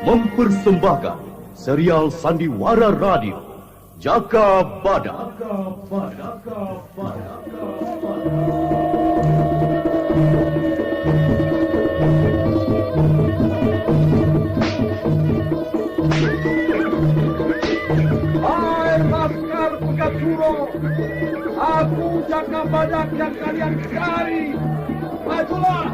Mempersembahkan serial Sandiwara Radio Jaka Badak. Hai Laskar Pegatsuro, aku Jaka Badak yang kalian cari. Majulah!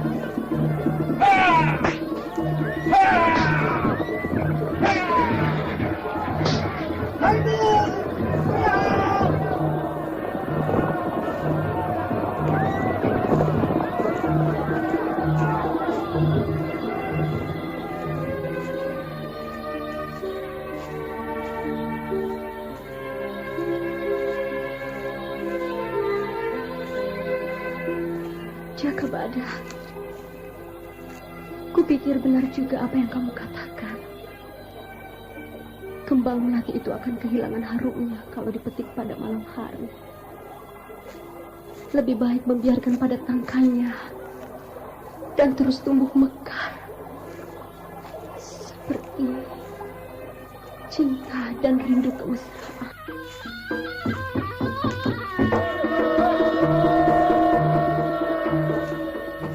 Jaka Badak, kupikir benar juga apa yang kamu katakan. Kembang melati itu akan kehilangan harumnya kalau dipetik pada malam hari. Lebih baik membiarkan pada tangkainya dan terus tumbuh mekar. Seperti cinta dan rindu kemesraan.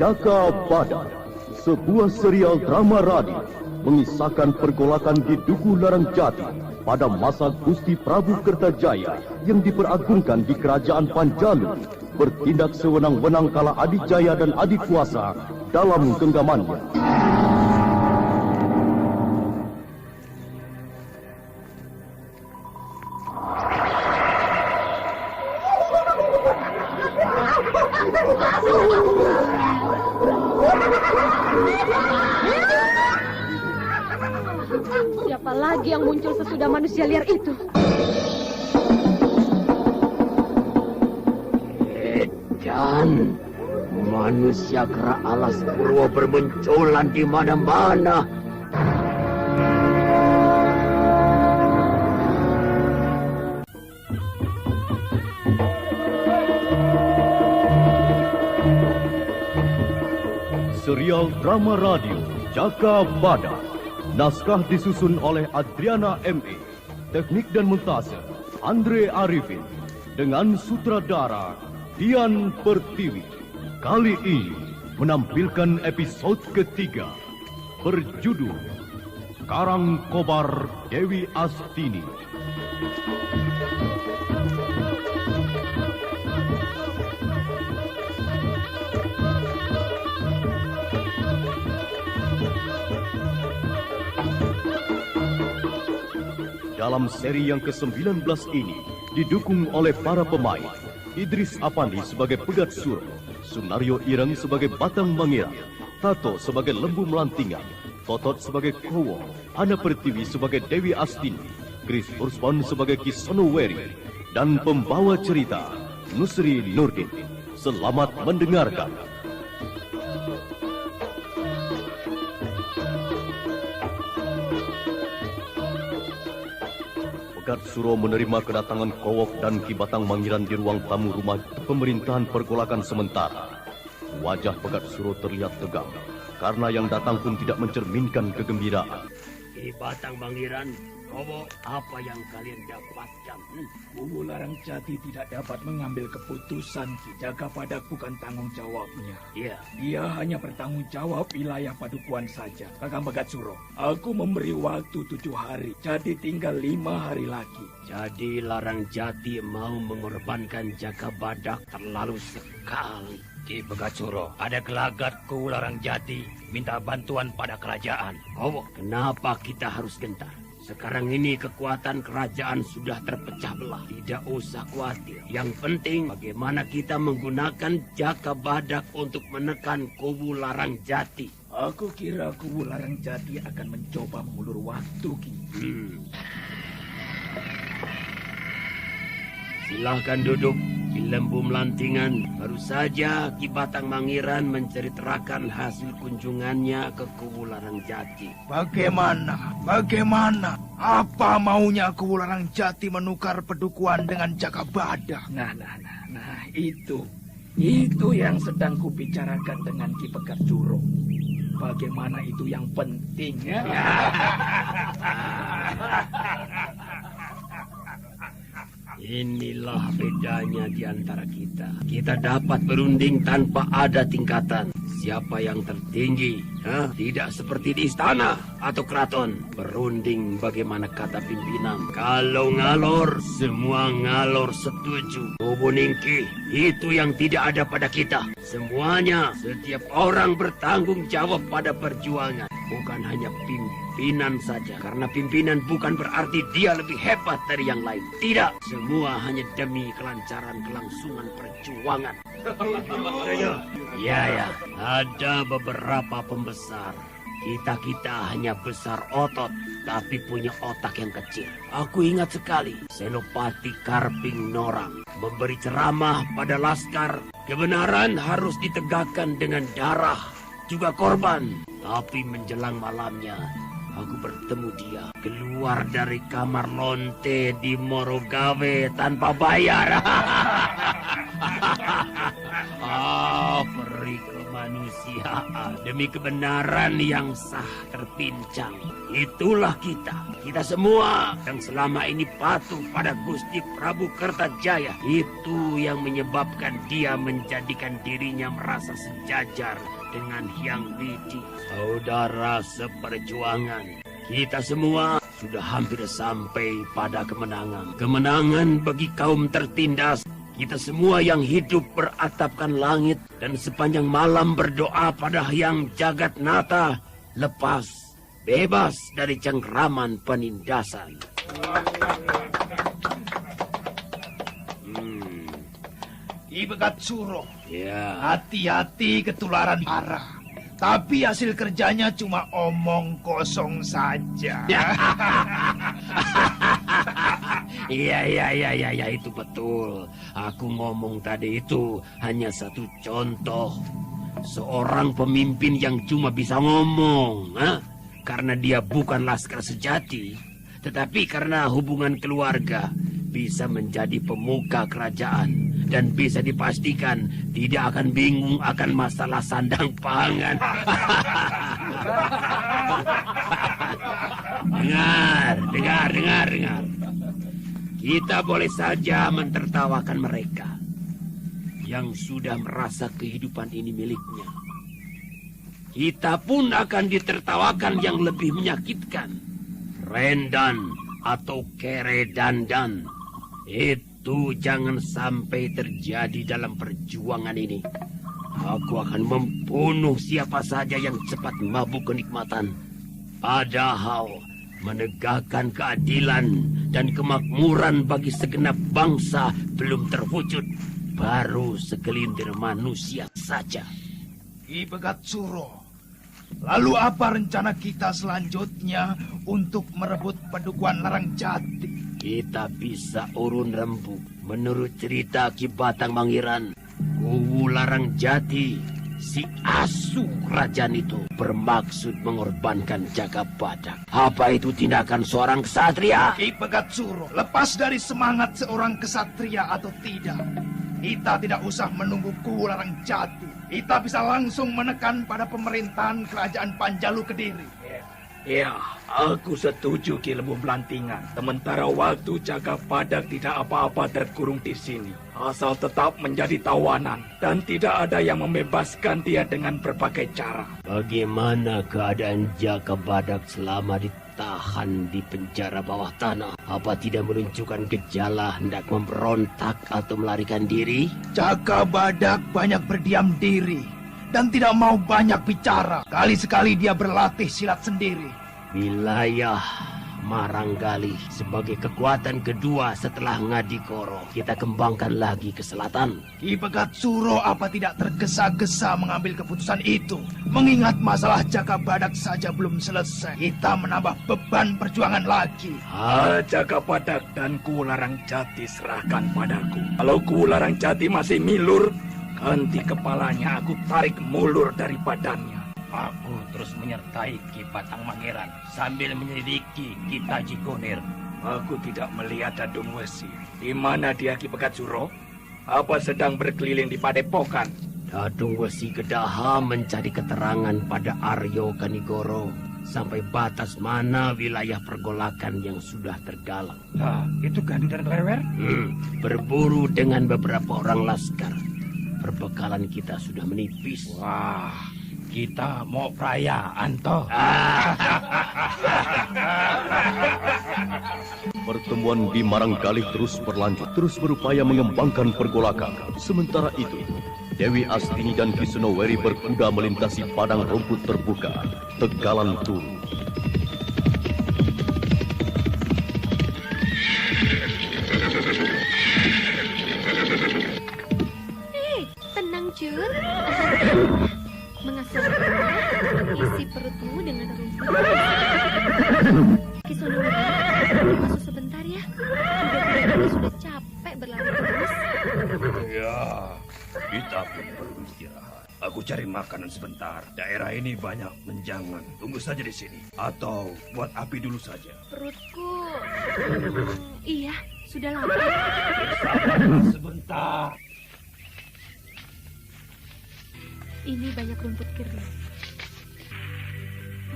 Jaka Badak, sebuah serial drama radio mengisahkan pergolakan di Duku Larang Jati pada masa Gusti Prabu Kertajaya yang diperagungkan di Kerajaan Panjalu, bertindak sewenang-wenang kala Adijaya dan Adikuasa dalam genggamannya. Siapa lagi yang muncul sesudah manusia liar itu? Dan manusia kera alas purwo bermunculan di mana-mana. Serial drama radio Jaka Badak. Naskah disusun oleh Adriana M.E. Teknik dan montase Andre Arifin. Dengan sutradara Dian Pertiwi. Kali ini menampilkan episode ketiga berjudul Karang Kobar Dewi Astini. Dalam seri yang ke-19 ini didukung oleh para pemain Idris Apandi sebagai Pegatsuro, Sunario Ireng sebagai Batang Mangira, Tato sebagai Lembu Melantingan, Totot sebagai Kowo, Ana Pertiwi sebagai Dewi Astini, Chris Urspan sebagai Kisono Weri, dan pembawa cerita Nusri Nurdin. Selamat mendengarkan. Pegatsuro menerima kedatangan Kowok dan Ki Batang Mangiran di ruang tamu rumah pemerintahan pergolakan sementara. Wajah Pegatsuro terlihat tegang, karena yang datang pun tidak mencerminkan kegembiraan. Ki Batang Mangiran, Kowok, apa yang kalian dapatkan? Kubu Larang Jati tidak dapat mengambil keputusan. Ki Jaka Badak bukan tanggung jawabnya. Iya. Dia hanya bertanggung jawab wilayah Padukuhan saja. Kakang Pegatsuro, aku memberi waktu 7 hari, jadi tinggal 5 hari lagi. Jadi Larang Jati mau mengorbankan Jaka Badak terlalu sekali. Ki Pegatsuro, ada gelagat Kubu Larang Jati minta bantuan pada kerajaan. Kowok, kenapa kita harus gentar? Sekarang ini kekuatan kerajaan sudah terpecah belah. Tidak usah khawatir. Yang penting bagaimana kita menggunakan Jaka Badak untuk menekan Kubu Larang Jati. Aku kira Kubu Larang Jati akan mencoba mengulur waktu, Ki. Silahkan duduk di Lembu Melantingan. Baru saja Ki Batang Mangiran menceritakan hasil kunjungannya ke Kubu Larang Jati. Bagaimana? Apa maunya Kubu Larang Jati menukar Padukuhan dengan Jaka Badak? Nah, itu. Itu yang sedang kubicarakan dengan Ki Pegat Suro. Bagaimana itu yang penting? Inilah bedanya di antara kita. Kita dapat berunding tanpa ada tingkatan. Siapa yang tertinggi? Tidak seperti di istana atau keraton. Berunding bagaimana kata pimpinan. Kalau ngalor, semua ngalor setuju. Hubuningki, itu yang tidak ada pada kita. Semuanya, setiap orang bertanggung jawab pada perjuangan. Bukan hanya pimpinan saja. Karena pimpinan bukan berarti dia lebih hebat dari yang lain. Tidak, semua hanya demi kelancaran kelangsungan perjuangan. Ya, ada beberapa pembesar. Kita hanya besar otot, tapi punya otak yang kecil. Aku ingat sekali, Senopati Karping Norang memberi ceramah pada laskar. Kebenaran harus ditegakkan dengan darah, juga korban. Tapi menjelang malamnya, aku bertemu dia keluar dari kamar lonte di Morogawe tanpa bayar. Peri kemanusiaan demi kebenaran yang sah terpincang. Itulah kita semua yang selama ini patuh pada Gusti Prabu Kertajaya. Itu yang menyebabkan dia menjadikan dirinya merasa sejajar dengan Hyang Widi. Saudara seperjuangan, kita semua sudah hampir sampai pada kemenangan. Kemenangan bagi kaum tertindas. Kita semua yang hidup beratapkan langit dan sepanjang malam berdoa pada Hyang Jagatnata lepas, bebas dari cengkraman penindasan. Ki Pegat Suro, Ya, hati-hati ketularan marah. Tapi hasil kerjanya cuma omong kosong saja. Iya, itu betul. Aku ngomong tadi itu hanya satu contoh. Seorang pemimpin yang cuma bisa ngomong, karena dia bukan laskar sejati, tetapi karena hubungan keluarga bisa menjadi pemuka kerajaan dan bisa dipastikan tidak akan bingung akan masalah sandang pangan. Dengar. Kita boleh saja mentertawakan mereka yang sudah merasa kehidupan ini miliknya. Kita pun akan ditertawakan yang lebih menyakitkan. Rendan atau keredandan. Itu jangan sampai terjadi dalam perjuangan ini. Aku akan membunuh siapa saja yang cepat mabuk kenikmatan. Padahal menegakkan keadilan dan kemakmuran bagi segenap bangsa belum terwujud. Baru segelintir manusia saja. Ki Pegat Suro, lalu apa rencana kita selanjutnya untuk merebut Padukuhan Larang Jati? Kita bisa urun rembuk. Menurut cerita Ki Batang Mangiran, Kuwu Larang Jati, si asuh kerajaan itu bermaksud mengorbankan Jagabadak. Apa itu tindakan seorang kesatria? Ki Pegat Suro, lepas dari semangat seorang kesatria atau tidak, kita tidak usah menunggu Kuwu Larang Jati. Kita bisa langsung menekan pada pemerintahan kerajaan Panjalu Kediri. Ya, aku setuju Ki Lembu Belantingan. Sementara waktu Jagabadak tidak apa-apa terkurung di sini. Asal tetap menjadi tawanan dan tidak ada yang membebaskan dia dengan berbagai cara. Bagaimana keadaan Jagabadak selama ditahan di penjara bawah tanah? Apa tidak menunjukkan gejala hendak memberontak atau melarikan diri? Jagabadak banyak berdiam diri dan tidak mau banyak bicara. Kali-sekali dia berlatih silat sendiri. Wilayah Maranggali sebagai kekuatan kedua setelah Ngadikoro. Kita kembangkan lagi ke selatan. Ki Pegat Suro apa tidak tergesa-gesa mengambil keputusan itu? Mengingat masalah Jagabadak saja belum selesai. Kita menambah beban perjuangan lagi. Jagabadak dan Kuwu Larang Jati serahkan padaku. Kalau Kuwu Larang Jati masih milur, ganti kepalanya aku tarik mulur dari badannya. Aku terus menyertai Ki Batang Mangiran sambil menyelidiki Ki Taji Gonir. Aku tidak melihat Dadung Wesi. Di mana dia Ki Pegat Suro? apa sedang berkeliling di padepokan? Dadung Wesi Gedaha mencari keterangan pada Aryo Kanigoro sampai batas mana wilayah pergolakan yang sudah tergalang. Itu Gaduh dan Klewer? Berburu dengan beberapa orang laskar. Perbekalan kita sudah menipis. Wah, kita mau perayaan toh. Pertemuan di Marangkali terus berlanjut, terus berupaya mengembangkan pergolakan. Sementara itu, Dewi Astini dan Ki Sunoweri berkuda melintasi padang rumput terbuka, Tegalan Turu. Tenang, Jun. Mengasuh isi perutmu dengan rumput. Ki Sunoweri, masuk sebentar ya. Kuda-kuda sudah capek berlari terus. Ya, kita pun perlu istirahat. Aku cari makanan sebentar. Daerah ini banyak menjangan. Tunggu saja di sini. Atau buat api dulu saja. Perutku. Iya, sudah lapar. Sebentar. Ini banyak rumput kering.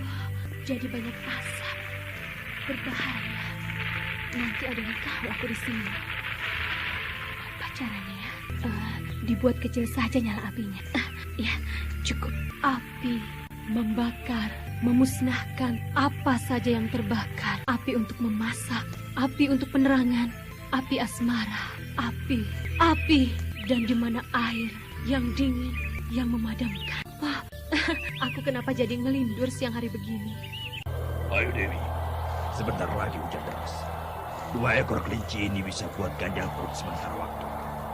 Wah, jadi banyak asap. Berbahaya. Nanti ada yang tahu aku di sini. Apa caranya ya? Dibuat kecil saja nyala apinya. Ya, cukup. Api membakar, memusnahkan apa saja yang terbakar. Api untuk memasak, api untuk penerangan, api asmara, api, dan di mana air yang dingin, yang memadamkan. Wah, aku kenapa jadi ngelindur siang hari begini? Ayo Dewi, sebentar lagi hujan deras. 2 ekor kelinci ini bisa buat ganjal perut sementara waktu.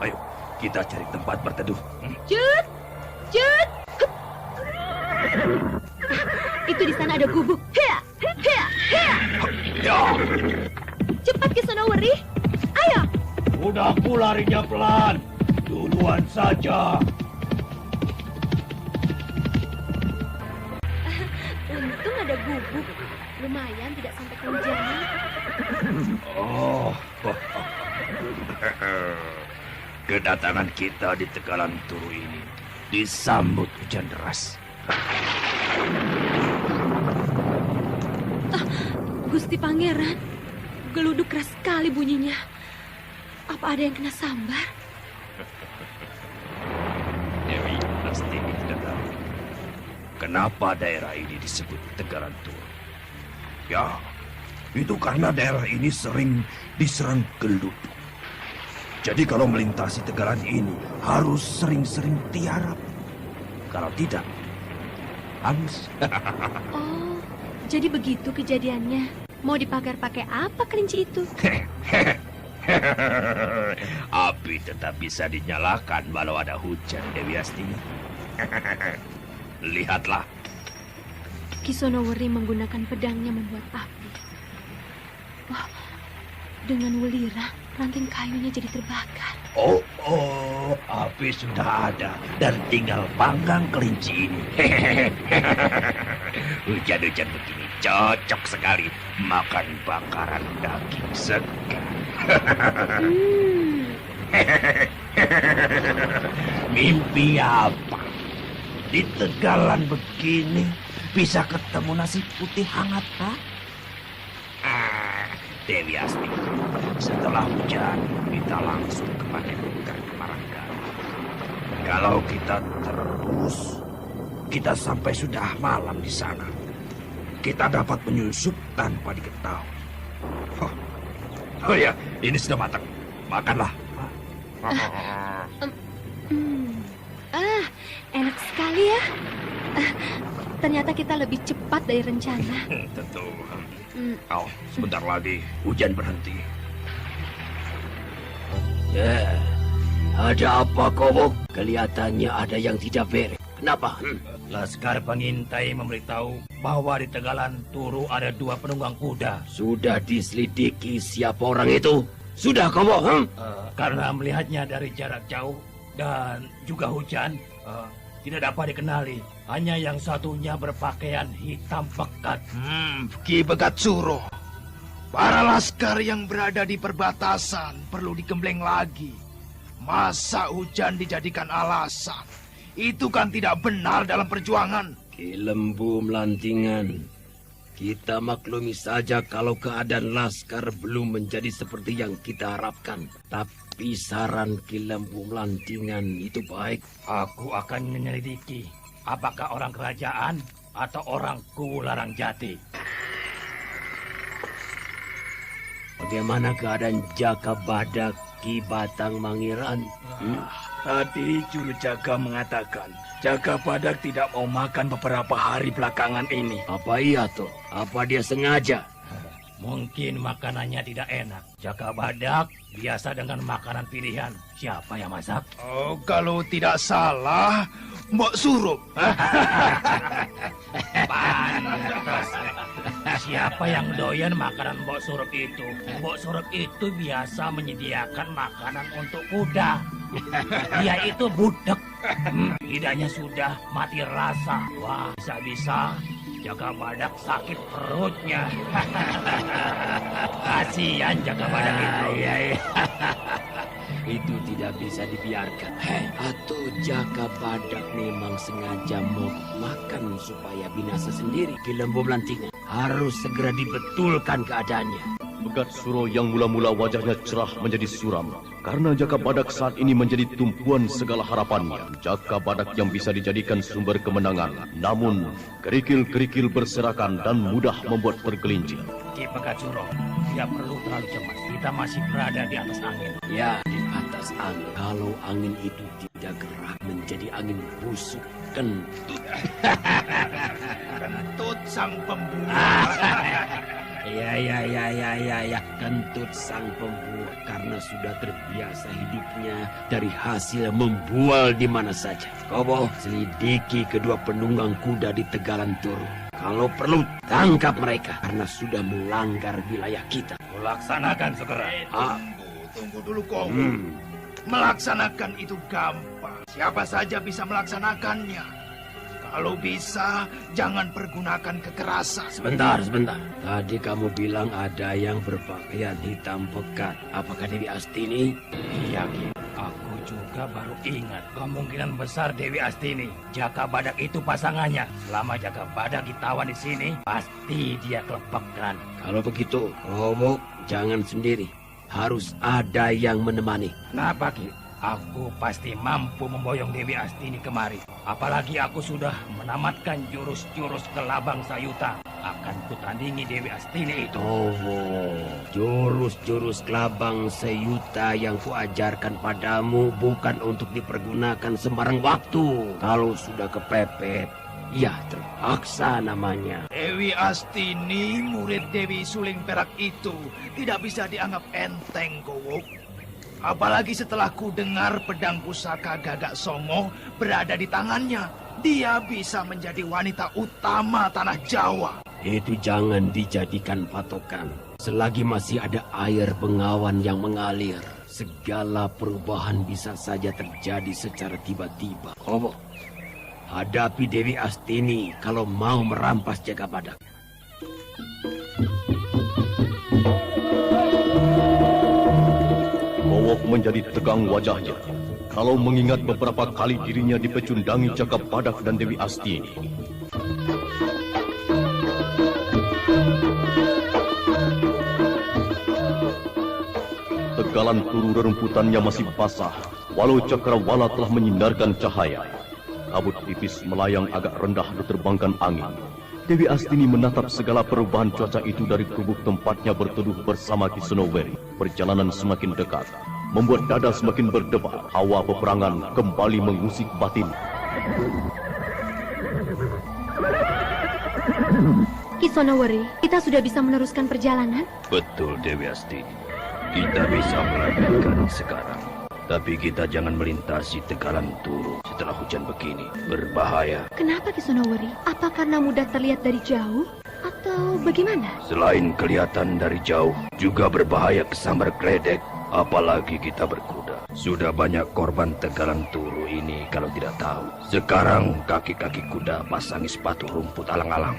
Ayo, kita cari tempat berteduh. Jut! Itu di sana ada gubuk. Hea! Ya, Cepat Ki Sunoweri. Ayo! udah aku larinya pelan. Duluan saja. Untung ada gubuk. Lumayan tidak sampai kehujanan. Oh, kedatangan kita di Tegalan Turu ini disambut hujan deras. Gusti Pangeran, geluduk keras sekali bunyinya. Apa ada yang kena sambar? Dewi pasti tidak tahu kenapa daerah ini disebut Tegalan Turu. Ya, itu karena daerah ini sering diserang geluduk. Jadi kalau melintasi Tegalan ini harus sering-sering tiarap. Kalau tidak, hangus. Oh, jadi begitu kejadiannya. Mau dipagar pakai apa kelinci itu? Api tetap bisa dinyalakan walau ada hujan, Dewi Astini. Lihatlah. Ki Sunoweri menggunakan pedangnya membuat api. Wah, dengan welirang ranting kayunya jadi terbakar. Oh, api sudah ada dan tinggal panggang kelinci ini. Hujan-hujan begini cocok sekali makan bakaran daging segar. Mimpi apa? Di Tegalan begini bisa ketemu nasi putih hangat, ha? Dewi Asti, setelah hujan kita langsung ke Padepokan Marangkali. Kalau kita terus, kita sampai sudah malam di sana. Kita dapat menyusup tanpa diketahui. Oh ya, ini sudah matang. Makanlah. Enak sekali ya. Ternyata kita lebih cepat dari rencana. Tentu. Oh, sebentar lagi hujan berhenti. Ya, ada apa Kobok? Kelihatannya ada yang tidak beres. Kenapa? Laskar pengintai memberitahu bahwa di Tegalan Turu ada 2 penunggang kuda. Sudah diselidiki siapa orang itu? Sudah Kobok? Karena melihatnya dari jarak jauh dan juga hujan, tidak dapat dikenali. Hanya yang satunya berpakaian hitam pekat. Ki Begatsuro. Para laskar yang berada di perbatasan perlu digembleng lagi. Masa hujan dijadikan alasan? Itu kan tidak benar dalam perjuangan. Ki Lembu Melantingan, kita maklumi saja kalau keadaan laskar belum menjadi seperti yang kita harapkan. Tapi saran Ki Lembu Melantingan itu baik. Aku akan menyelidiki apakah orang kerajaan atau orang Kularang Jati. Bagaimana keadaan Jaka Badak Ki Batang Mangiran? Tadi juru jaga mengatakan Jaka Badak tidak mau makan beberapa hari belakangan ini. Apa iya toh? Apa dia sengaja? Mungkin makanannya tidak enak. Jaka Badak biasa dengan makanan pilihan. Siapa yang masak? Oh, kalau tidak salah, Mbok Surup. Pantas. Siapa yang doyan makanan Mbok Surup itu? Mbok Surup itu biasa menyediakan makanan untuk kuda. Dia itu budek. Lidahnya sudah mati rasa. Wah, bisa-bisa Jaka Badak sakit perutnya. Kasihan Jaka Badak itu. Itu tidak bisa dibiarkan. Atau Jaka Badak memang sengaja mau makan supaya binasa sendiri. Ki Lembu Melantingan harus segera dibetulkan keadaannya. Begat Suro yang mula-mula wajahnya cerah menjadi suram. Karena Jaka Badak saat ini menjadi tumpuan segala harapannya. Jaka Badak yang bisa dijadikan sumber kemenangan. Namun, kerikil-kerikil berserakan dan mudah membuat tergelincir. Ki Begat Suro, tidak perlu terlalu cemas. Kita masih berada di atas angin. Ya, di atas angin. Kalau angin itu tidak gerak menjadi angin busuk, kentut. Kentut sang pembunuh. Ya. Kentut sang pembunuh karena sudah terbiasa hidupnya dari hasil membual di mana saja. Kobo, selidiki kedua penunggang kuda di Tegalan Turu. Kalau perlu, tangkap mereka karena sudah melanggar wilayah kita. Laksanakan segera. Tunggu dulu, Kobo. Melaksanakan itu gampang. Siapa saja bisa melaksanakannya. Kalau bisa, jangan pergunakan kekerasan. Sebentar. Tadi kamu bilang ada yang berpakaian hitam pekat. Apakah Dewi Astini? Iya, Ki. Aku juga baru ingat. Kemungkinan besar Dewi Astini. Jaka Badak itu pasangannya. Selama Jaka Badak ditawan di sini, pasti dia kelepekkan. Kalau begitu, Romo jangan sendiri. Harus ada yang menemani. Kenapa, Ki? Aku pasti mampu memboyong Dewi Astini kemari. Apalagi aku sudah menamatkan jurus-jurus kelabang sayuta. Akan kutandingi Dewi Astini itu. Oh, jurus-jurus kelabang sayuta yang kuajarkan padamu bukan untuk dipergunakan sembarang waktu. Kalau sudah kepepet, ya terpaksa namanya. Dewi Astini, murid Dewi Suling Perak itu, tidak bisa dianggap enteng, Gowok. Apalagi setelah ku dengar pedang pusaka Gagak Songo berada di tangannya. Dia bisa menjadi wanita utama tanah Jawa. Itu jangan dijadikan patokan. Selagi masih ada air bengawan yang mengalir, segala perubahan bisa saja terjadi secara tiba-tiba. Kobo, hadapi Dewi Astini kalau mau merampas Jaka Badak. Kowok menjadi tegang wajahnya. Kalau mengingat beberapa kali dirinya dipecundangi Jaka Badak dan Dewi Astini. Tegalan Turu rerumputannya masih basah, walau cakrawala telah menyinarkan cahaya. Kabut tipis melayang agak rendah diterbangkan angin. Dewi Astini menatap segala perubahan cuaca itu dari gubuk tempatnya berteduh bersama Ki Sonoweri. Perjalanan semakin dekat, membuat dada semakin berdebar. Hawa peperangan kembali mengusik batin. Ki Sonoweri, kita sudah bisa meneruskan perjalanan? Betul, Dewi Astini. Kita bisa melanjutkan sekarang. Tapi kita jangan melintasi Tegalan Turu setelah hujan begini. Berbahaya. Kenapa Ki Sonoweri? Apa karena mudah terlihat dari jauh? Atau bagaimana? Selain kelihatan dari jauh, juga berbahaya kesambar geledek. Apalagi kita berkuda. Sudah banyak korban Tegalan Turu ini kalau tidak tahu. Sekarang kaki-kaki kuda pasangi sepatu rumput alang-alang.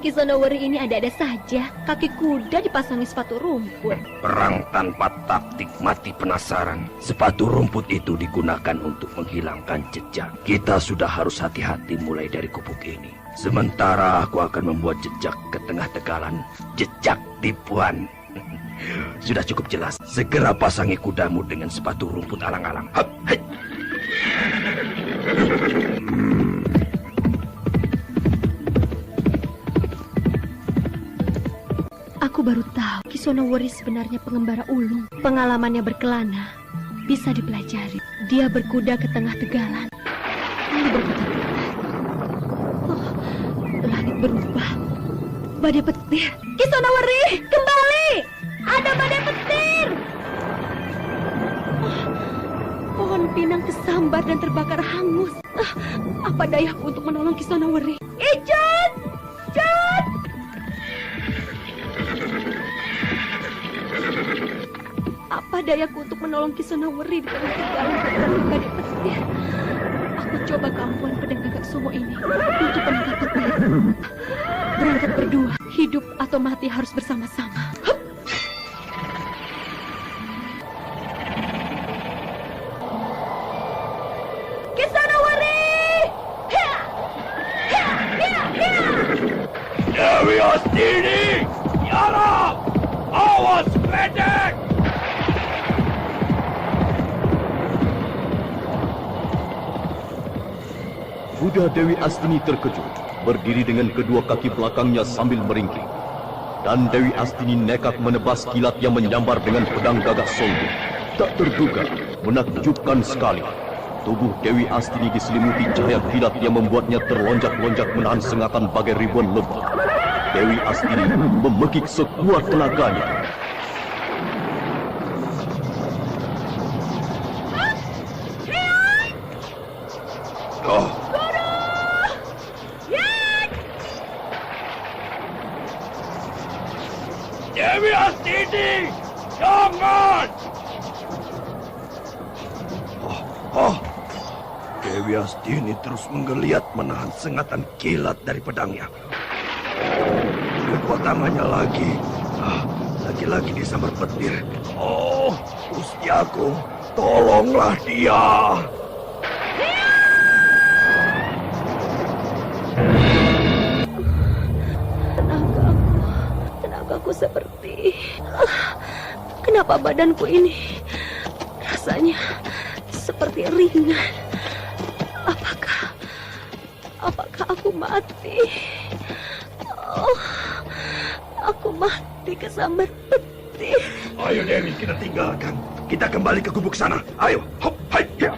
Ki Sonoweri ini ada-ada saja. Kaki kuda dipasangi sepatu rumput. Perang tanpa taktik mati penasaran. Sepatu rumput itu digunakan untuk menghilangkan jejak. Kita sudah harus hati-hati mulai dari gubuk ini. Sementara aku akan membuat jejak ke tengah tegalan. Jejak tipuan. Sudah cukup jelas. Segera pasangi kudamu dengan sepatu rumput alang-alang. Hap, hai. Aku baru tahu Kisonowori sebenarnya pengembara ulung. Pengalamannya berkelana bisa dipelajari. Dia berkuda ke tengah tegalan, lalu berputar-putar. Oh, langit berubah. Badai petir. Kisonowori, kembali! Ada badai petir! Oh, pohon pinang kesambar dan terbakar hangus. Apa dayaku untuk menolong Kisonowori? Ijon! Jon! Apa dayaku untuk menolong Kisonowori di tengah tegalan terkena badai petir? Aku coba keampuhan pedang Gagak Sumo ini untuk penangkap petir. Berangkat berdua, hidup atau mati harus bersama-sama. Hup! Kisonowori! Hia! Hia! Hia! Hia! Dewi Astini! Yara! Awas, Kledek! Kuda Dewi Astini terkejut, berdiri dengan kedua kaki belakangnya sambil meringkik. Dan Dewi Astini nekat menebas kilat yang menyambar dengan pedang Gagak Songgo. Tak terduga, menakjubkan sekali. Tubuh Dewi Astini diselimuti cahaya kilat yang membuatnya terlonjak-lonjak menahan sengatan bagai ribuan lebah. Dewi Astini memekik sekuat tenaganya. Oh, Dewi Astini! Jangan! Oh, Dewi Astini terus menggeliat menahan sengatan kilat dari pedangnya. Kedua tangannya lagi-lagi disambar petir. Oh, Gusti Agung, tolonglah dia! Tenagaku seperti... Kenapa badanku ini rasanya seperti ringan? Apakah aku mati? Oh, aku mati kesambar petir. Ayo Dewi, kita tinggalkan. Kita kembali ke gubuk sana. Ayo, hop, hai, ya.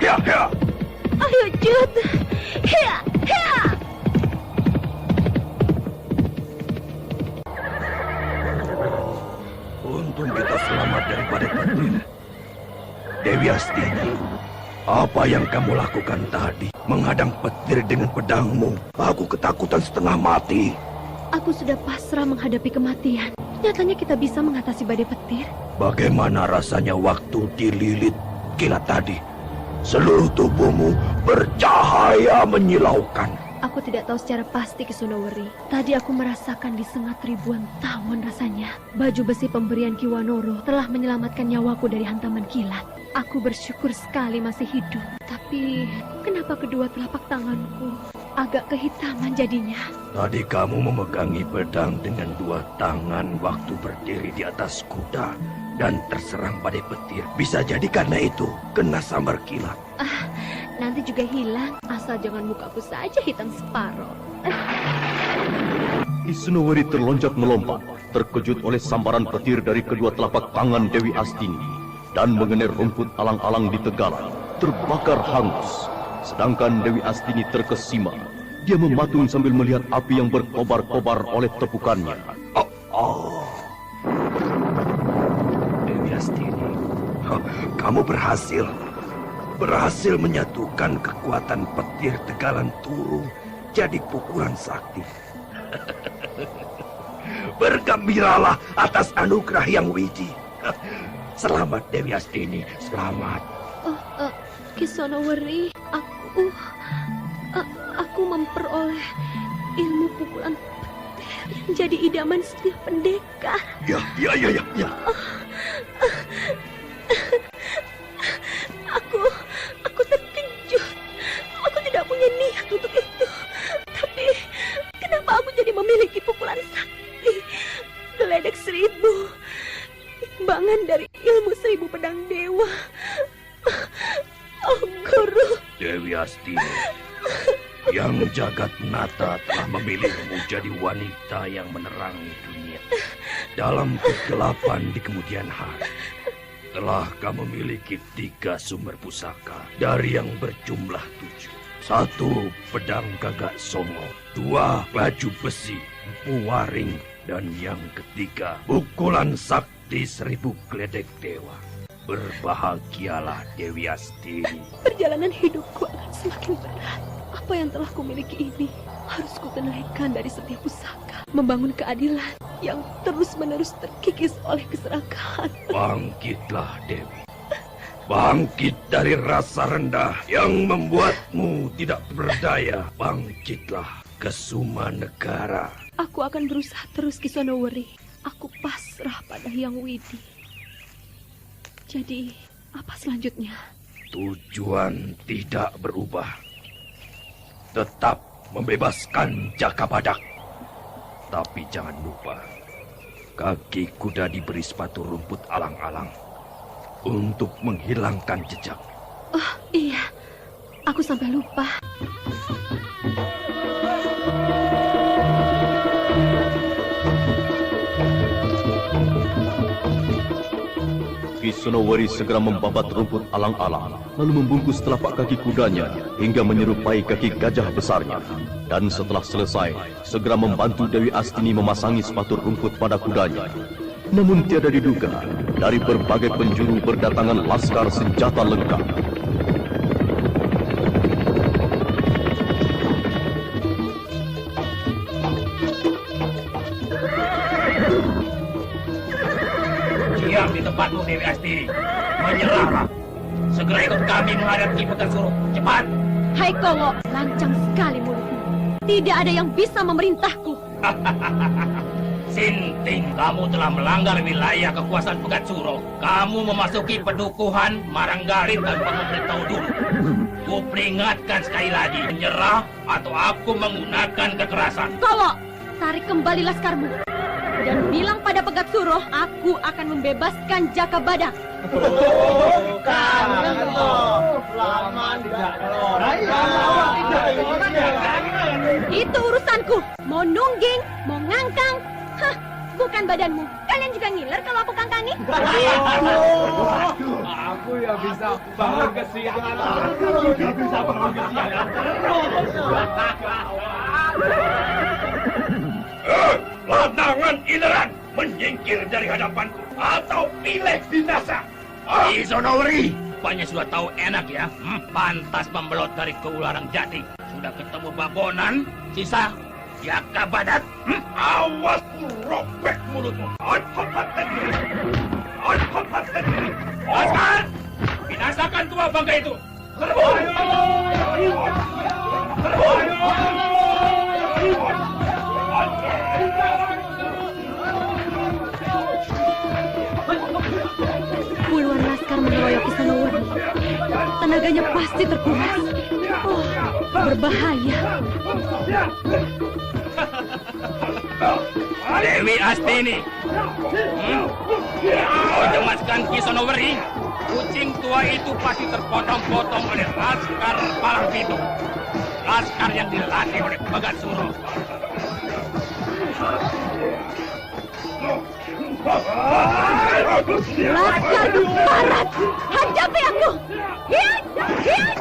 Ya, ya. Ayo, Jud. Ya, ya. Untung kita selamat dari badai petir. Dewi Astini, apa yang kamu lakukan tadi? Menghadang petir dengan pedangmu. Aku ketakutan setengah mati. Aku sudah pasrah menghadapi kematian. Nyatanya kita bisa mengatasi badai petir. Bagaimana rasanya waktu dililit kilat tadi? Seluruh tubuhmu bercahaya menyilaukan. Aku tidak tahu secara pasti Kisonowori. Tadi aku merasakan disengat ribuan tahun rasanya. Baju besi pemberian Ki Wanoro telah menyelamatkan nyawaku dari hantaman kilat. Aku bersyukur sekali masih hidup. Tapi kenapa kedua telapak tanganku agak kehitaman jadinya? Tadi kamu memegangi pedang dengan dua tangan waktu berdiri di atas kuda dan terserang badai petir. Bisa jadi karena itu kena sambar kilat. Nanti juga hilang, asal jangan mukaku saja hitam separoh. Kisonowori terlonjak melompat, terkejut oleh sambaran petir dari kedua telapak tangan Dewi Astini, dan mengenai rumput alang-alang di tegalan, terbakar hangus. Sedangkan Dewi Astini terkesima. Dia mematung sambil melihat api yang berkobar-kobar oleh tepukannya. Dewi Astini, kamu berhasil menyatukan kekuatan petir tegalan Turu jadi pukulan sakti. Bergembiralah atas anugerah yang wiji. Selamat Dewi Astini, selamat. Kisonowori, aku memperoleh ilmu pukulan petir. yang jadi idaman setiap pendekar. Ya. Aku terkejut. Aku tidak punya niat untuk itu. Tapi kenapa aku jadi memiliki pukulan sakti? Geledek 1000. Imbangan dari ilmu 1000 pedang dewa. Oh, Guru. Dewi Astini, yang jagat nata telah memilihmu jadi wanita yang menerangi dunia. Dalam kegelapan di kemudian hari, telah kamu memiliki 3 sumber pusaka dari yang berjumlah 7. 1 pedang gagak songo, 2 baju besi, 4 waring, dan yang ketiga pukulan sakti 1000 geledek dewa. Berbahagialah Dewi Astini. Perjalanan hidupku akan semakin berat. Apa yang telah kumiliki ini harus kutunaikan dari setiap pusaka, membangun keadilan yang terus-menerus terkikis oleh keserakahan. Bangkitlah Dewi. Bangkit dari rasa rendah yang membuatmu tidak berdaya. Bangkitlah ke Suma Negara. Aku akan berusaha terus, Ki Sonoweri. Aku pasrah pada Hyang Widi. Jadi, apa selanjutnya? Tujuan tidak berubah. Tetap membebaskan Jaka Badak. Tapi jangan lupa, kaki kuda diberi sepatu rumput alang-alang untuk menghilangkan jejak. Oh, iya. Aku sampai lupa. Ki Sonoweri segera membabat rumput alang-alang, lalu membungkus telapak kaki kudanya hingga menyerupai kaki gajah besarnya. Dan setelah selesai, segera membantu Dewi Astini memasangi sepatu rumput pada kudanya. Namun tiada diduga, dari berbagai penjuru berdatangan laskar senjata lengkap. Diam di tempatmu, Dewi Astini. Menyerahlah. Segera ikut kami menghadapi Bekasuro. Cepat. Hai Kowo, lancang sekali mulutmu. Tidak ada yang bisa memerintahku. Sinting, kamu telah melanggar wilayah kekuasaan Bekasuro. Kamu memasuki pedukuhan Maranggarin tanpa memberitahu dulu. Ku peringatkan sekali lagi, menyerah atau aku menggunakan kekerasan. Kowo, tarik kembali laskarmu. Dan bilang pada Pegatsuro, aku akan membebaskan Jaka Badak. Itu urusanku. Mau nungging, mau ngangkang. Hah, bukan badanmu. Kalian juga ngiler kalau aku kangkangi? Aku yang bisa bangun kesiangan. Aku bisa bangun kesiangan. Lantangan ileran, menyingkir dari hadapanku atau pilih binasa. Ki Sonoweri, rupanya sudah tahu enak ya. Pantas membelot dari Keularang Jati. Sudah ketemu babonan, sisa Jaka Badak. Awas robek mulutmu. Oscar, binasakan tua bangga itu. Puluhan laskar mengeroyok Ki Sonoweri. Tenaganya pasti terkuras. Oh, berbahaya. Dewi Astini, kau cemaskan Ki Sonoweri. Kucing tua itu pasti terpotong-potong oleh laskar Palang Pintu. Laskar yang dilatih oleh Pegatsuro. Laskar Barat, hadapi aku! Hiat! Hiat!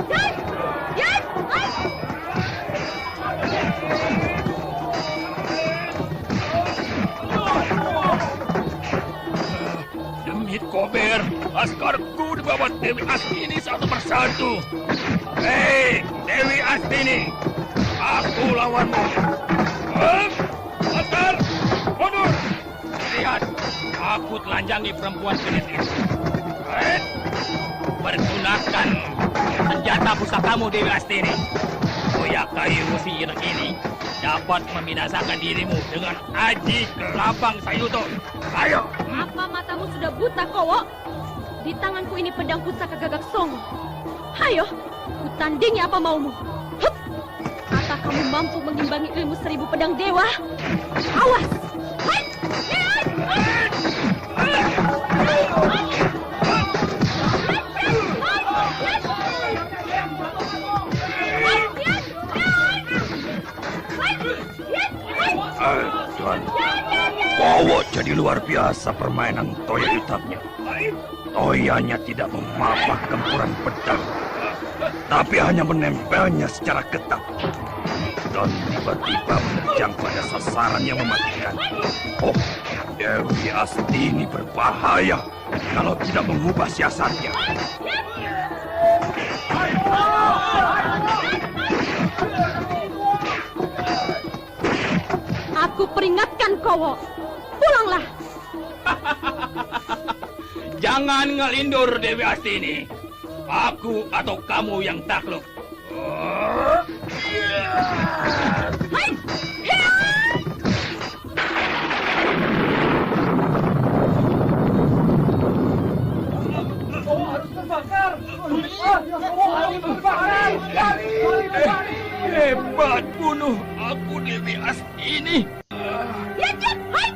Hiat! Demi Kober, laskarku di bawah Dewi Astini satu persatu. Hei, Dewi Astini, aku lawanmu. Laskar, mundur! Lihat, aku telanjangi perempuan kulit itu. Pergunakan senjata pusakamu, Dewi Astini. Koyak kayu musi ireng ini dapat membinasakan dirimu dengan Aji Kelabang Sayuto. Ayo. Apa matamu sudah buta, Kowo? Di tanganku ini pedang pusaka Gagak Songo. Hayo, kutandingi apa maumu. Hup! Apa kamu mampu mengimbangi ilmu 1000 pedang dewa? Awas! Hai! Tuan, Kowo jadi luar biasa permainan toya hitamnya. Toyanya tidak memapak gempuran pedang, tapi hanya menempelnya secara ketat. Dan tiba-tiba menerjang pada sasaran yang mematikan. Oh, Dewi Astini berbahaya kalau tidak mengubah siasatnya. Aku peringatkan Kowo, pulanglah. Jangan ngelindur Dewi Astini. Aku atau kamu yang takluk. Hai! Hebat bunuh aku Dewi Astini. Hai!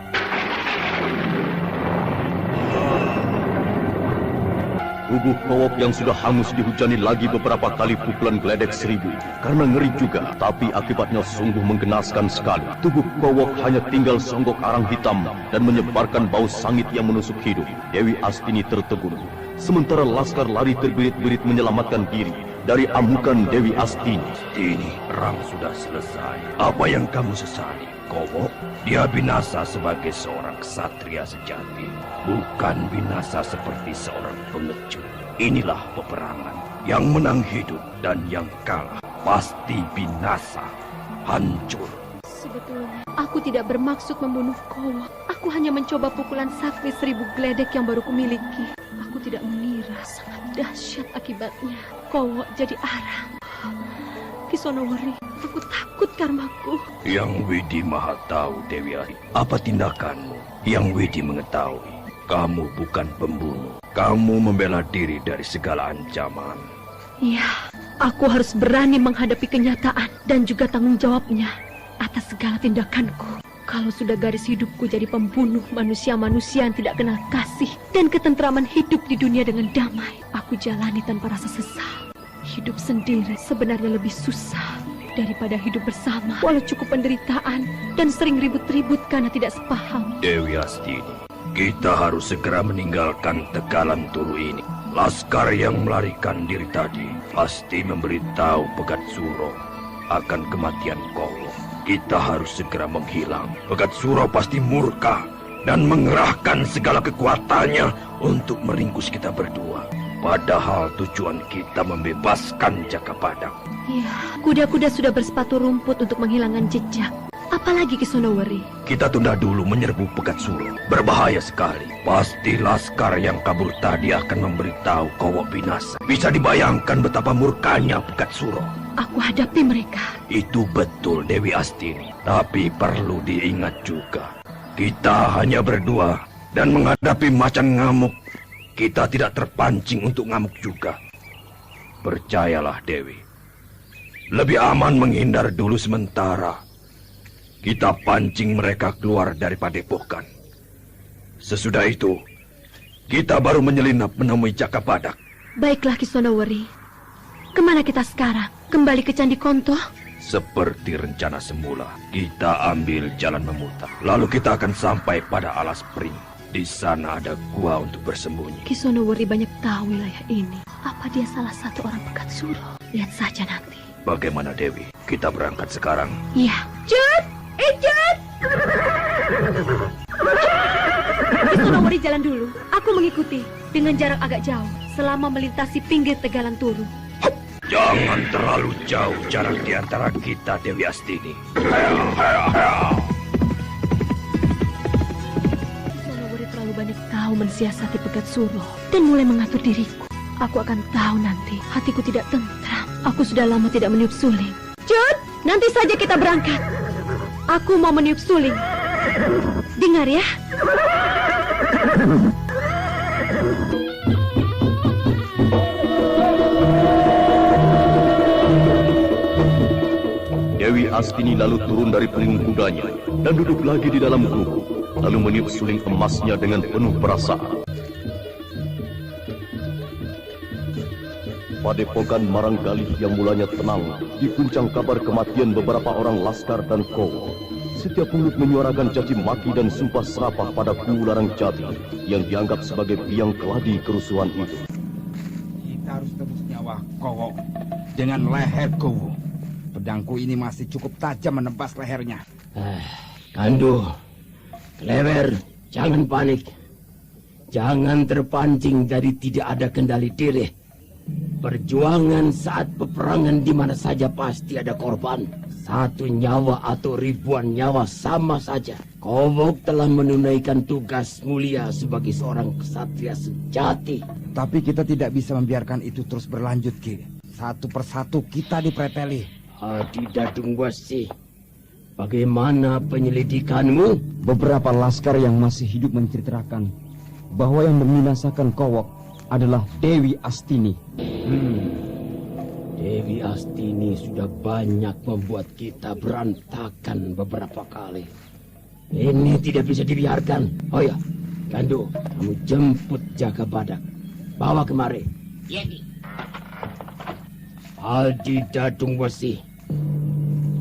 Tubuh Kowok yang sudah hangus dihujani lagi beberapa kali pukulan geledek 1000. Karena ngeri juga, tapi akibatnya sungguh menggenaskan sekali. Tubuh Kowok hanya tinggal songgok arang hitam dan menyebarkan bau sangit yang menusuk hidung. Dewi Astini tertegun. Sementara laskar lari terbirit-birit menyelamatkan diri dari amukan Dewi Astini. Astini, perang sudah selesai. Apa yang kamu sesali, Kowok? Dia binasa sebagai seorang ksatria sejati, bukan binasa seperti seorang pengecut. Inilah peperangan. Yang menang hidup dan yang kalah pasti binasa, hancur. Sebetulnya, aku tidak bermaksud membunuh Kowo. Aku hanya mencoba pukulan sakti 1000 geledek yang baru kumiliki. Aku tidak mengira sangat dahsyat akibatnya. Kowo jadi arang. Kisonowori, aku takut karmaku. Yang Widi Maha tahu, Dewi Astini. Apa tindakanmu? Yang Widi mengetahui. Kamu bukan pembunuh. Kamu membela diri dari segala ancaman. Ya, aku harus berani menghadapi kenyataan dan juga tanggung jawabnya atas segala tindakanku. Kalau sudah garis hidupku jadi pembunuh manusia-manusia yang tidak kenal kasih dan ketentraman hidup di dunia dengan damai, aku jalani tanpa rasa sesal. Hidup sendiri sebenarnya lebih susah daripada hidup bersama, walau cukup penderitaan dan sering ribut-ribut karena tidak sepaham. Dewi Astini, kita harus segera meninggalkan Tegalan Turu ini. Laskar yang melarikan diri tadi pasti memberitahu Pegat Suro akan kematian Kowo. Kita harus segera menghilang. Pegat Suro pasti murka dan mengerahkan segala kekuatannya untuk meringkus kita berdua. Padahal tujuan kita membebaskan Jakabadak. Ya, kuda-kuda sudah bersepatu rumput untuk menghilangkan jejak. Apalagi Kisonowori? Kita tunda dulu menyerbu Pegat Suro. Berbahaya sekali. Pasti laskar yang kabur tadi akan memberitahu Kowo binasa. Bisa dibayangkan betapa murkanya Pegat Suro. Aku hadapi mereka. Itu betul, Dewi Astini. Tapi perlu diingat juga, kita hanya berdua dan menghadapi macan ngamuk. Kita tidak terpancing untuk ngamuk juga. Percayalah, Dewi. Lebih aman menghindar dulu sementara. Kita pancing mereka keluar dari padepokan. Sesudah itu, kita baru menyelinap menemui Jakabadak. Baiklah, Kisonowori. Kemana kita sekarang? Kembali ke Candi Konto? Seperti rencana semula, kita ambil jalan memutar. Lalu kita akan sampai pada Alas Pring. Di sana ada gua untuk bersembunyi. Kisonowori banyak tahu wilayah ini. Apa dia salah satu orang Pegat Suro? Lihat saja nanti. Bagaimana, Dewi? Kita berangkat sekarang? Iya. Jut! Jut! Kisonowori jalan dulu. Aku mengikuti dengan jarak agak jauh selama melintasi pinggir Tegalan Turu. Jangan terlalu jauh jarak di antara kita, Dewi Astini. Kisonowori terlalu banyak tahu mensiasati Pegat Suro dan mulai mengatur diriku. Aku akan tahu nanti. Hatiku tidak tentram. Aku sudah lama tidak meniup suling. Jut, nanti saja kita berangkat. Aku mau meniup suling. Dengar ya. Dewi Astini lalu turun dari punggung kudanya dan duduk lagi di dalam gubuk, lalu meniup suling emasnya dengan penuh perasaan. Padepokan Maranggalih yang mulanya tenang diguncang kabar kematian beberapa orang laskar dan Kowo. Setiap mulut menyuarakan caci maki dan sumpah serapah pada Kularang Jati yang dianggap sebagai biang keladi kerusuhan itu. Kita harus tebus nyawa Kowo dengan leher Kowo. Pedangku ini masih cukup tajam menebas lehernya. Kandu, Klewer, jangan panik. Jangan terpancing dari tidak ada kendali diri. Perjuangan saat peperangan di mana saja pasti ada korban. Satu nyawa atau ribuan nyawa sama saja. Kowok telah menunaikan tugas mulia sebagai seorang kesatria sejati. Tapi kita tidak bisa membiarkan itu terus berlanjut, Ki. Satu persatu kita dipreteli. Adi Dadung Wesi, bagaimana penyelidikanmu? Beberapa laskar yang masih hidup menceritakan bahwa yang membinasakan Kowok adalah Dewi Astini. Dewi Astini sudah banyak membuat kita berantakan beberapa kali. Ini tidak bisa dibiarkan. Oh ya, Gandu, kamu jemput Jaka Badak. Bawa kemari. Iya, Ki. Adi Dadung Wesi,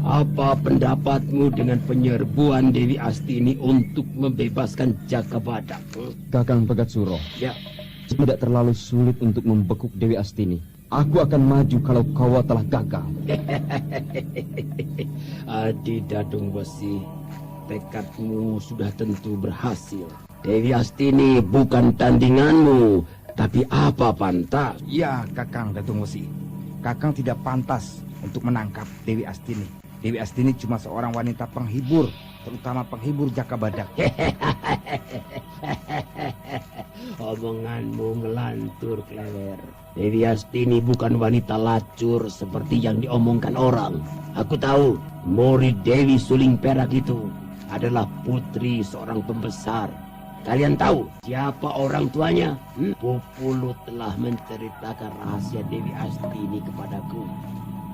apa pendapatmu dengan penyerbuan Dewi Astini untuk membebaskan Jaka Badak? Kakang Pegatsuro, Ya. tidak terlalu sulit untuk membekuk Dewi Astini. Aku akan maju kalau Kowo telah gagal. Adi Dadung Wesi, tekadmu sudah tentu berhasil. Dewi Astini bukan tandinganmu, tapi apa pantas? Ya, Kakang Dadung Wesi. Kakang tidak pantas untuk menangkap Dewi Astini. Dewi Astini cuma seorang wanita penghibur, terutama penghibur Jaka Badak. Omonganmu ngelantur, Klewer. Dewi Astini bukan wanita lacur seperti yang diomongkan orang. Aku tahu, murid Dewi Suling Perak itu adalah putri seorang pembesar. Kalian tahu siapa orang tuanya? Pupulu telah menceritakan rahasia Dewi Astini kepadaku.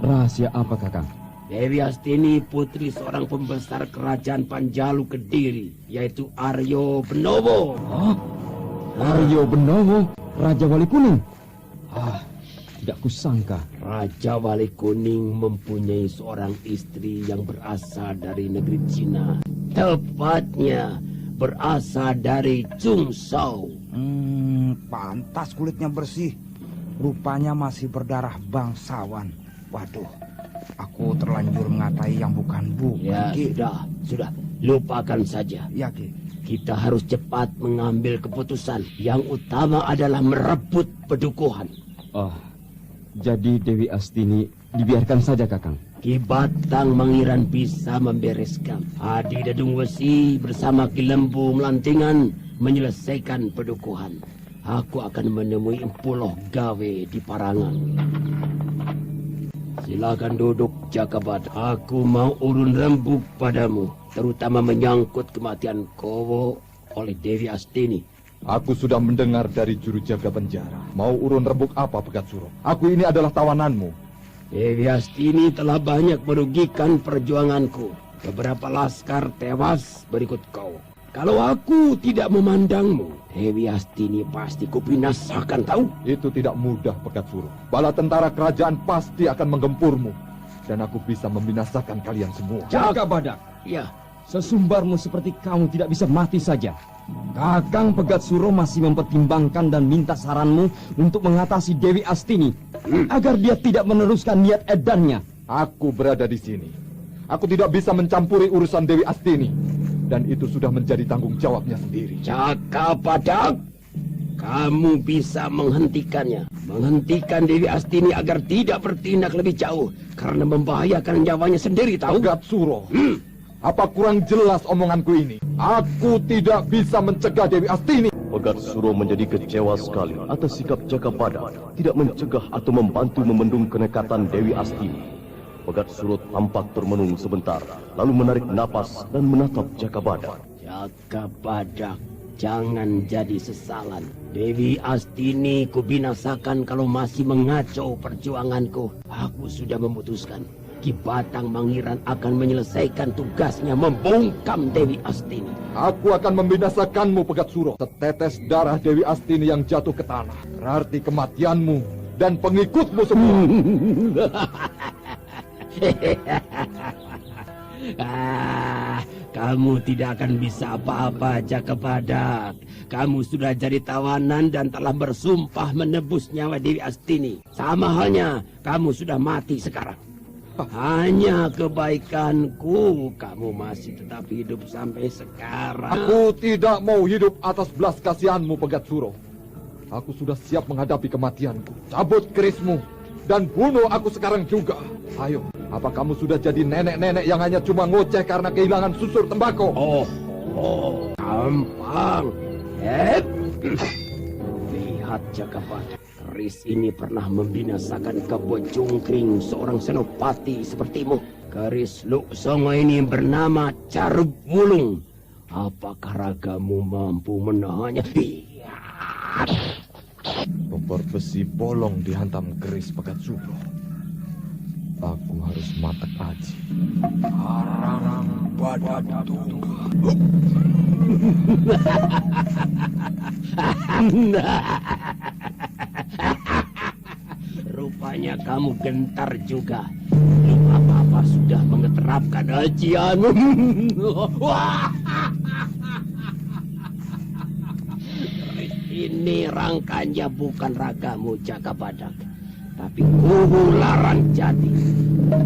Rahasia apa, Kakang? Dewi Astini putri seorang pembesar kerajaan Panjalu Kediri, yaitu Aryo Benowo. Aryo Benowo, Raja Wali Kuning. Tidak kusangka. Raja Wali Kuning mempunyai seorang istri yang berasal dari negeri Cina. Tepatnya berasal dari Zhongzhou. Pantas kulitnya bersih. Rupanya masih berdarah bangsawan. Waduh, aku terlanjur mengatai yang bukan bukan. Ya, Ki. sudah. Lupakan saja. Ya, Ki. Kita harus cepat mengambil keputusan. Yang utama adalah merebut pedukuhan. Jadi Dewi Astini dibiarkan saja, Kakang. Ki Batang Mangiran bisa membereskan. Adi Dadung Wesi bersama Ki Lembu Melantingan menyelesaikan pedukuhan. Aku akan menemui Empuloh Gawe di Parangan. Silakan duduk, Jaka Badak. Aku mau urun rembuk padamu, terutama menyangkut kematian Kowo oleh Dewi Astini. Aku sudah mendengar dari juru jaga penjara. Mau urun rembuk apa, Pegatsuro? Aku ini adalah tawananmu. Dewi Astini telah banyak merugikan perjuanganku. Beberapa laskar tewas berikut kau. Kalau aku tidak memandangmu, Dewi Astini pasti kubinasakan, tahu? Itu tidak mudah, Pegatsuro. Bala tentara kerajaan pasti akan menggempurmu. Dan aku bisa membinasakan kalian semua. Jaka Badak. Ya. Sesumbarmu seperti kamu tidak bisa mati saja. Kakang Pegatsuro masih mempertimbangkan dan minta saranmu untuk mengatasi Dewi Astini agar dia tidak meneruskan niat edannya. Aku berada di sini. Aku tidak bisa mencampuri urusan Dewi Astini. Dan itu sudah menjadi tanggung jawabnya sendiri. Jaka Badak, kamu bisa menghentikannya. Menghentikan Dewi Astini agar tidak bertindak lebih jauh. Karena membahayakan nyawanya sendiri, tahu? Pegatsuro. Apa kurang jelas omonganku ini? Aku tidak bisa mencegah Dewi Astini. Pegatsuro menjadi kecewa sekali atas sikap Jaka Badak tidak mencegah atau membantu membendung kenekatan Dewi Astini. Pegat Suro tampak termenung sebentar, lalu menarik napas dan menatap Jakabadak. Jakabadak, jangan jadi sesalan. Dewi Astini kubinasakan kalau masih mengacau perjuanganku. Aku sudah memutuskan. Ki Batang Mangiran akan menyelesaikan tugasnya membungkam Dewi Astini. Aku akan membinasakanmu, Pegat Suro. Setetes darah Dewi Astini yang jatuh ke tanah berarti kematianmu dan pengikutmu semua. Kamu tidak akan bisa apa-apa, Jakabadak. Kamu sudah jadi tawanan dan telah bersumpah menebus nyawa Dewi Astini. Sama halnya, kamu sudah mati sekarang. Hanya kebaikanku kamu masih tetap hidup sampai sekarang. Aku tidak mau hidup atas belas kasihanmu, Pegat Suro. Aku sudah siap menghadapi kematianku. Cabut kerismu dan bunuh aku sekarang juga. Ayo, apa kamu sudah jadi nenek-nenek yang hanya cuma ngoceh karena kehilangan susur tembakau? Gampang. Lihat Jakabadak. Keris ini pernah membinasakan Kebo Jungkring, seorang senopati sepertimu. Keris Luk Songo ini bernama Carub Wulung. Apakah ragamu mampu menahannya? Kompor besi bolong dihantam keris Pegat Suro. Aku harus matek aji. Arang Badatu. Rupanya kamu gentar juga. Belum apa-apa sudah mengeterapkan ajianmu. Ini rangkanya bukan ragamu, Jakabadak, tapi Kubu Larang Jati.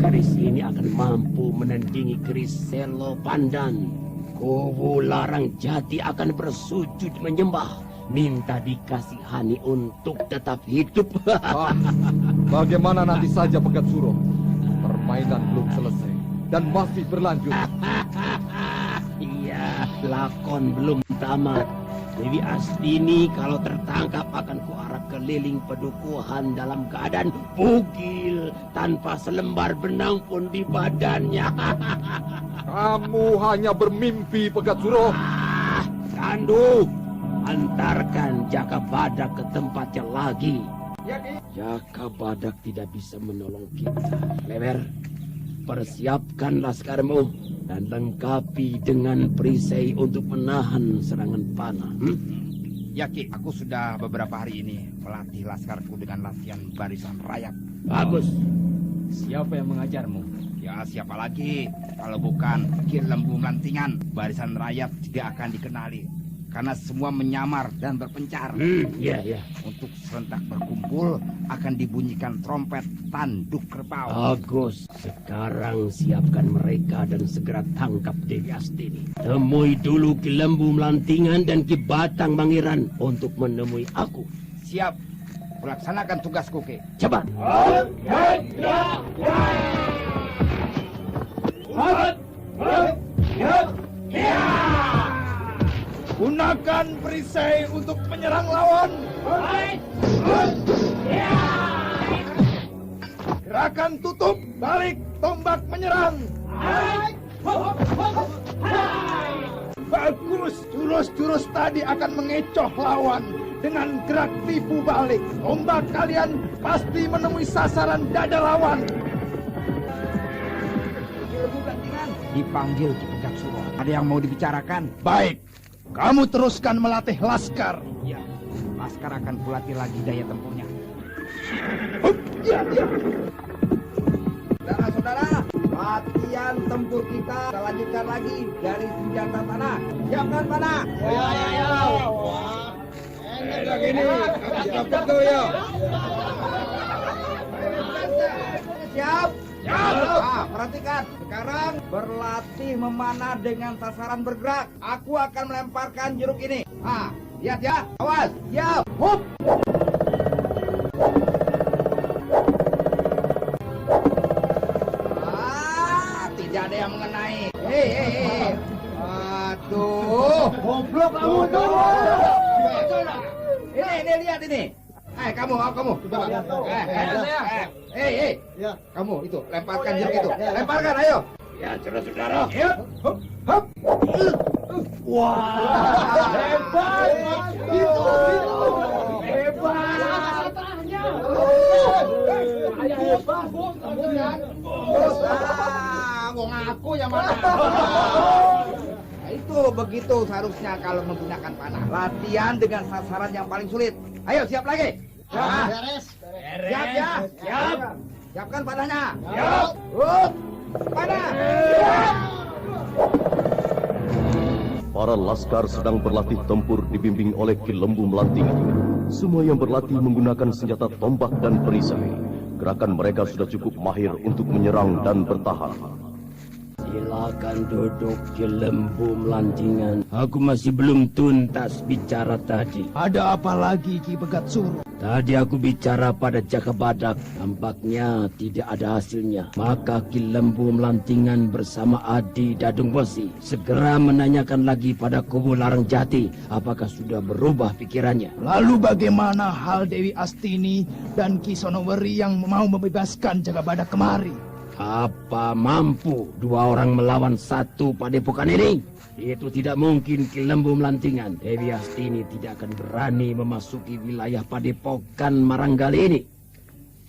Keris ini akan mampu menandingi keris Selo Pandan. Kubu Larang Jati akan bersujud menyembah, minta dikasihani untuk tetap hidup. Bagaimana nanti saja, Pegat Suro? Permainan belum selesai dan masih berlanjut. Iya, lakon belum tamat. Dewi Astini kalau tertangkap akan kuarak keliling pedukuhan dalam keadaan bugil, tanpa selembar benang pun di badannya. Kamu hanya bermimpi, Pegat Suro. Kandu, antarkan Jakabadak ke tempatnya lagi. Jakabadak tidak bisa menolong kita. Lewer, persiapkan laskarmu dan lengkapi dengan perisai untuk menahan serangan panah. Ya, Ki, aku sudah beberapa hari ini melatih laskarku dengan latihan barisan rayap. Bagus. Siapa yang mengajarmu? Ya, siapa lagi kalau bukan Ki Lembu Melantingan. Barisan rayap tidak akan dikenali karena semua menyamar dan berpencar. Iya. Untuk serentak berkumpul akan dibunyikan trompet tanduk kerbau. Bagus. Sekarang siapkan mereka dan segera tangkap Dewi Astini. Temui dulu Ki Lembu Melantingan dan Ki Batang Mangiran untuk menemui aku. Siap. Melaksanakan tugasku, Ki. Cepat. Gunakan perisai untuk menyerang lawan. Gerakan tutup, balik, tombak menyerang. Bagus, jurus-jurus tadi akan mengecoh lawan. Dengan gerak tipu balik, tombak kalian pasti menemui sasaran dada lawan. Dipanggil Ki Pegat Suro. Ada yang mau dibicarakan? Baik, kamu teruskan melatih laskar. Ya, laskar akan kulatih lagi daya tempurnya. Saudara-saudara, latihan tempur kita lanjutkan lagi dari senjata panah. Siapkan panah. Siap. Nah, perhatikan. Sekarang berlatih memanah dengan sasaran bergerak. Aku akan melemparkan jeruk ini. Ah, lihat ya. Awas. Siap. Hup. Tidak ada yang mengenai. Hei. Aduh. Goblok kamu tuh. Ini lihat ini. Kamu. Coba. Kamu itu, lemparkan jeruk itu. Lemparkan, ayo. Ya, saudara-saudara. Hop. Wah, Hebat. Wong aku yang mana? Nah, itu begitu seharusnya kalau menggunakan panah. Latihan dengan sasaran yang paling sulit. Ayo, siap lagi. Beres. Siap ya. Siap. Siapkan panahnya. Siap. Panah. Para laskar sedang berlatih tempur dibimbing oleh Ki Lembu Melantingan. Semua yang berlatih menggunakan senjata tombak dan perisai. Gerakan mereka sudah cukup mahir untuk menyerang dan bertahan. Silakan duduk, Ki Lembu Melantingan. Aku masih belum tuntas bicara tadi. Ada apa lagi, Ki Pegat Suro? Tadi aku bicara pada Jaka Badak, nampaknya tidak ada hasilnya. Maka Ki Lembu Melantingan bersama Adi Dadung Besi segera menanyakan lagi pada kubu Larang Jati apakah sudah berubah pikirannya. Lalu bagaimana hal Dewi Astini dan Ki Sonoweri yang mau membebaskan Jaka Badak kemari? Apa mampu dua orang melawan satu padepokan ini? Itu tidak mungkin, Ki Lembu Melantingan. Dewi Astini tidak akan berani memasuki wilayah padepokan Maranggali ini.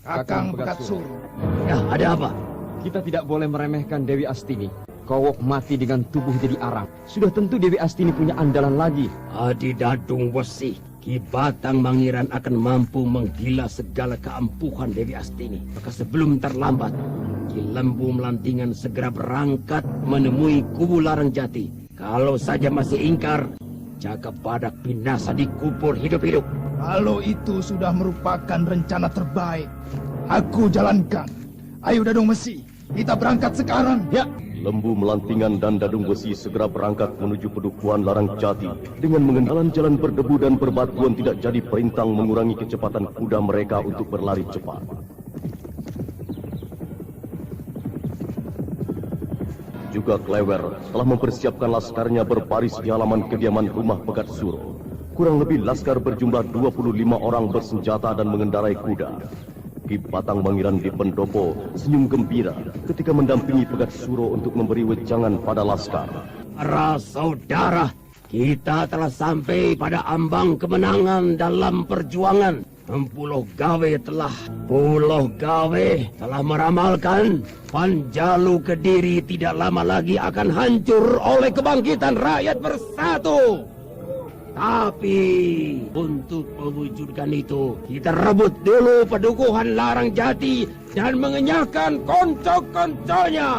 Kakang Pegat Suro. Ya, ada apa? Kita tidak boleh meremehkan Dewi Astini. Kowok mati dengan tubuh jadi arang. Sudah tentu Dewi Astini punya andalan lagi. Adi Dadung Besi, Ki Batang Mangiran akan mampu menggila segala keampuhan Dewi Astini. Maka sebelum terlambat, Ki Lembu Melantingan segera berangkat menemui kubu Larang Jati. Kalau saja masih ingkar, Jaka Badak binasa dikubur hidup-hidup. Kalau itu sudah merupakan rencana terbaik, aku jalankan. Ayo Dadung Besi, kita berangkat sekarang. Ya. Lembu Melantingan dan Dadung Besi segera berangkat menuju pedukuhan Larang Jati. Dengan mengendalan jalan berdebu dan berbatuan tidak jadi perintang mengurangi kecepatan kuda mereka untuk berlari cepat. Juga Klewer telah mempersiapkan laskarnya berbaris di halaman kediaman rumah Pegat Suro. Kurang lebih laskar berjumlah 25 orang bersenjata dan mengendarai kuda. Ki Batang Mangiran di pendopo senyum gembira ketika mendampingi Pegat Suro untuk memberi wejangan pada laskar. Para saudara, kita telah sampai pada ambang kemenangan dalam perjuangan. Pulau Gawe telah meramalkan Panjalu Kediri tidak lama lagi akan hancur oleh kebangkitan rakyat bersatu. Tapi untuk mewujudkan itu, kita rebut dulu pedukuhan Larang Jati dan mengenyahkan konco-konconya.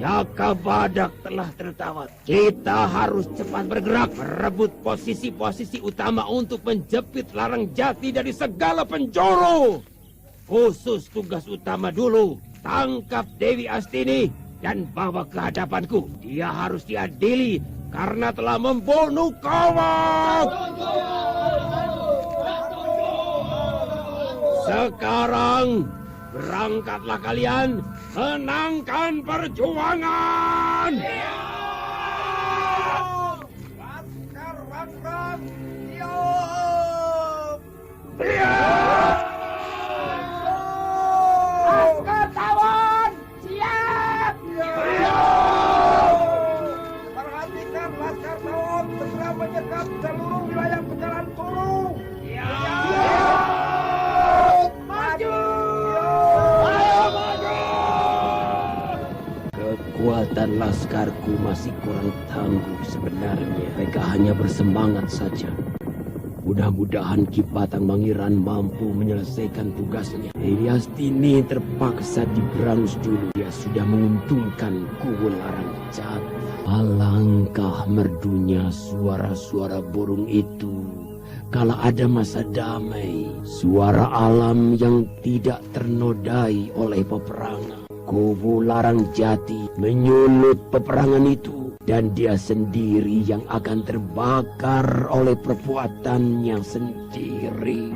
Jaka Badak telah tertawa. Kita harus cepat bergerak merebut posisi-posisi utama untuk menjepit Larang Jati dari segala penjuru. Khusus tugas utama dulu, tangkap Dewi Astini dan bawa ke hadapanku. Dia harus diadili karena telah membunuh Kowok. Sekarang berangkatlah kalian, menangkan perjuangan. Laskar Rangrang, siap. Laskar Tawon, siap. Perhatikan Laskar Tawon segera menyergap seluruh wilayah Pejalan Turu. Maju. Kekuatan laskarku masih kurang tangguh sebenarnya. Mereka hanya bersemangat saja. Mudah-mudahan Ki Batang Mangiran mampu menyelesaikan tugasnya. Dewi Astini terpaksa diberangus dulu. Dia sudah menguntungkan kubu Larang Jati. Alangkah merdunya suara-suara burung itu. Kalau ada masa damai, suara alam yang tidak ternodai oleh peperangan. Kubu Larang Jati menyulut peperangan itu, dan dia sendiri yang akan terbakar oleh perbuatannya sendiri.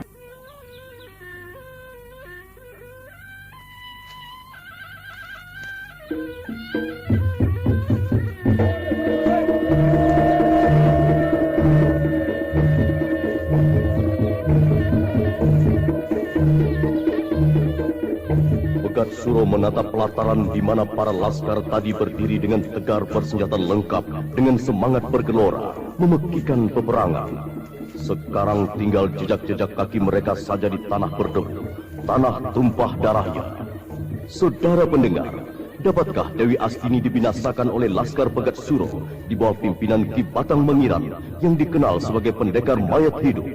Pegat Suro menatap pelataran di mana para laskar tadi berdiri dengan tegar bersenjata lengkap, dengan semangat bergelora, memekikan peperangan. Sekarang tinggal jejak-jejak kaki mereka saja di tanah berdebu, tanah tumpah darahnya. Saudara pendengar, dapatkah Dewi Astini dibinasakan oleh laskar Pegat Suro di bawah pimpinan Ki Batang Mengiran yang dikenal sebagai pendekar mayat hidup?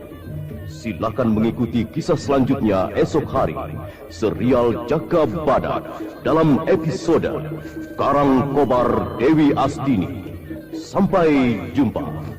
Silakan mengikuti kisah selanjutnya esok hari, serial Jaka Badak dalam episode Karang Kobar Dewi Astini. Sampai jumpa.